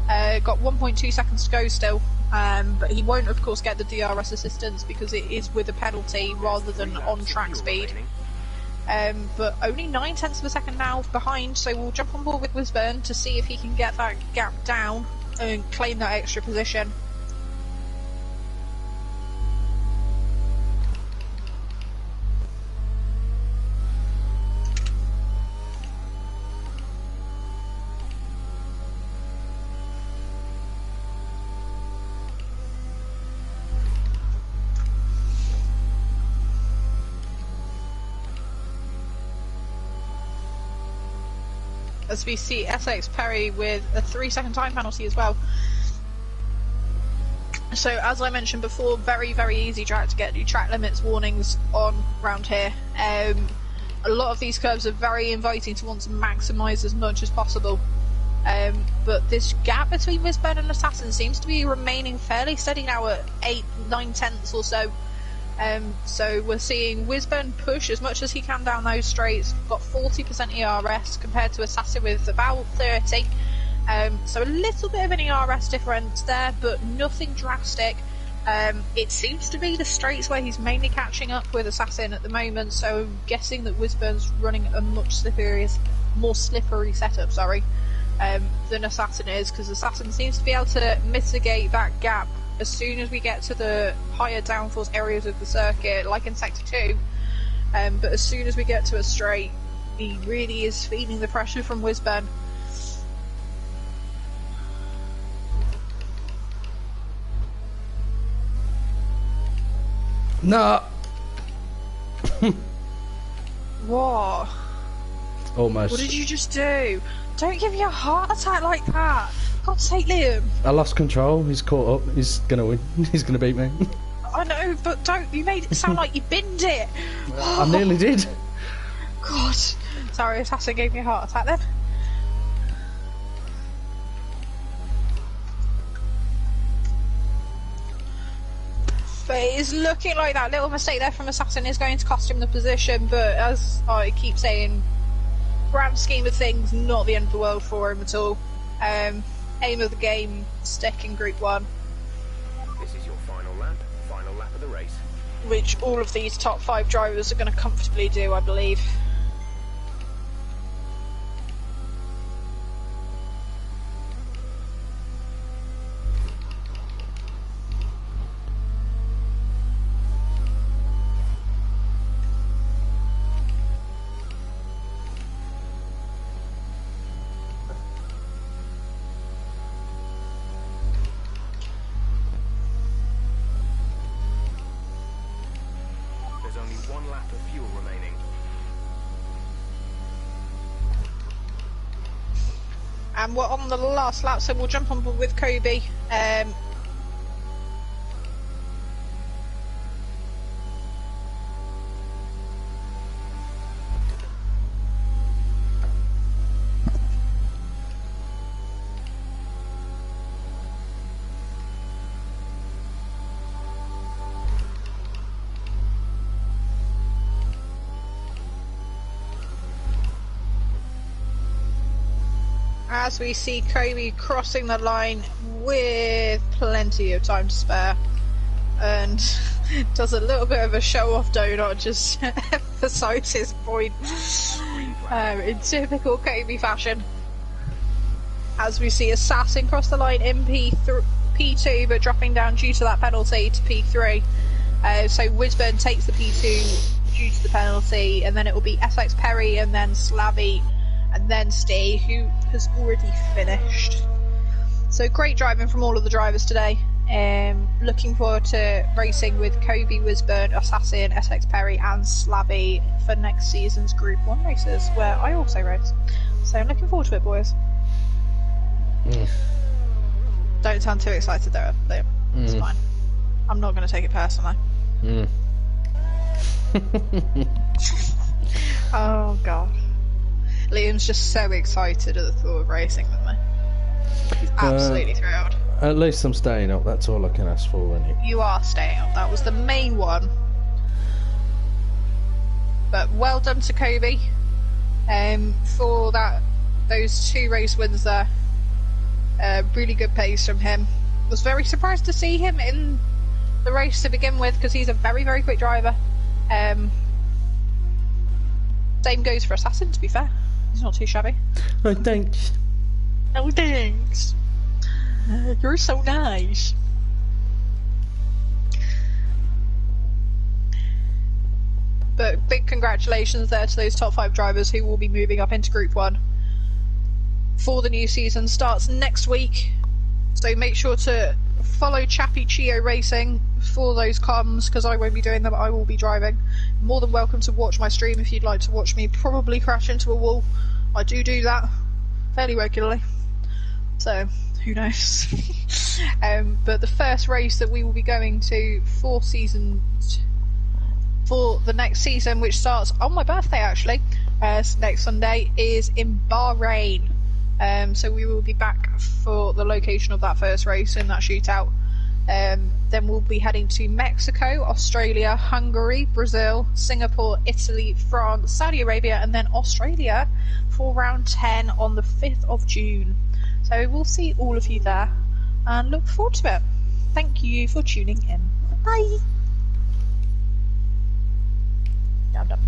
Got 1.2 seconds to go still, but he won't of course get the DRS assistance because it is with a penalty rather than on track speed. But only 9/10 of a second now behind, so we'll jump on board with Wisburn to see if he can get that gap down and claim that extra position. As we see Essex Perry with a 3-second time penalty as well. So as I mentioned before, very easy track to get your track limits warnings on round here. A lot of these curves are very inviting to want to maximise as much as possible. But this gap between Wisburn and Assassin seems to be remaining fairly steady now at 8-9 tenths or so. So we're seeing Wisburn push as much as he can down those straights. Got 40% ERS compared to Assassin with about 30. So a little bit of an ERS difference there, but nothing drastic. It seems to be the straights where he's mainly catching up with Assassin at the moment, so I'm guessing that Wisburn's running a much more slippery setup, than Assassin is, because Assassin seems to be able to mitigate that gap as soon as we get to the higher downforce areas of the circuit, like in Sector 2. But as soon as we get to a straight, he really is feeling the pressure from Wisburn. No. What? Almost. What did you just do? Don't give me a heart attack like that. For God's sake, Liam. I lost control. He's caught up. He's gonna win. He's gonna beat me. I know, but don't. You made it sound like you binned it. I nearly did. God. Sorry, Assassin gave me a heart attack then. But it is looking like that little mistake there from Assassin is going to cost him the position, but as I keep saying, grand scheme of things, not the end of the world for him at all. Aim of the game, stick in Group 1. This is your final lap of the race. Which all of these top 5 drivers are going to comfortably do, I believe. And we're on the last lap, so we'll jump on board with Kobe. As we see Kobe crossing the line with plenty of time to spare, and does a little bit of a show-off donut, just emphasise his point in typical Kobe fashion. As we see Assassin cross the line in P2, but dropping down due to that penalty to P3. So Wisburn takes the P2 due to the penalty, and then it will be SX Perry and then Slavy and then Steve, who has already finished. So great driving from all of the drivers today. Looking forward to racing with Kobe, Wisburn, Assassin, SX Perry and Slavy for next season's Group 1 races, where I also race. So I'm looking forward to it, boys. Don't sound too excited there, Liam. It's fine. I'm not going to take it personally. Oh god. Liam's just so excited at the thought of racing with me. He's absolutely thrilled. At least I'm staying up, that's all I can ask for, isn't it? You are staying up, that was the main one. But well done to Kobe for those 2 race wins there. Really good pace from him. Was very surprised to see him in the race to begin with, because he's a very, very quick driver. Same goes for Assassin, to be fair. He's not too shabby. Oh, thanks. Oh, thanks. You're so nice. But big congratulations there to those top 5 drivers who will be moving up into Group 1 for the new season. Starts next week, so make sure to follow Chappy Chio Racing for those comms, because I won't be doing them, I will be driving. More than welcome to watch my stream if you'd like to watch me probably crash into a wall. I do that fairly regularly, so who knows. But the first race that we will be going to for the next season, which starts on my birthday actually, next Sunday, is in Bahrain. So we will be back for the location of that first race in that shootout. Then we'll be heading to Mexico, Australia, Hungary, Brazil, Singapore, Italy, France, Saudi Arabia, and then Australia for round 10 on the 5th of June. So we'll see all of you there and look forward to it. Thank you for tuning in. Bye. Yeah, I'm done.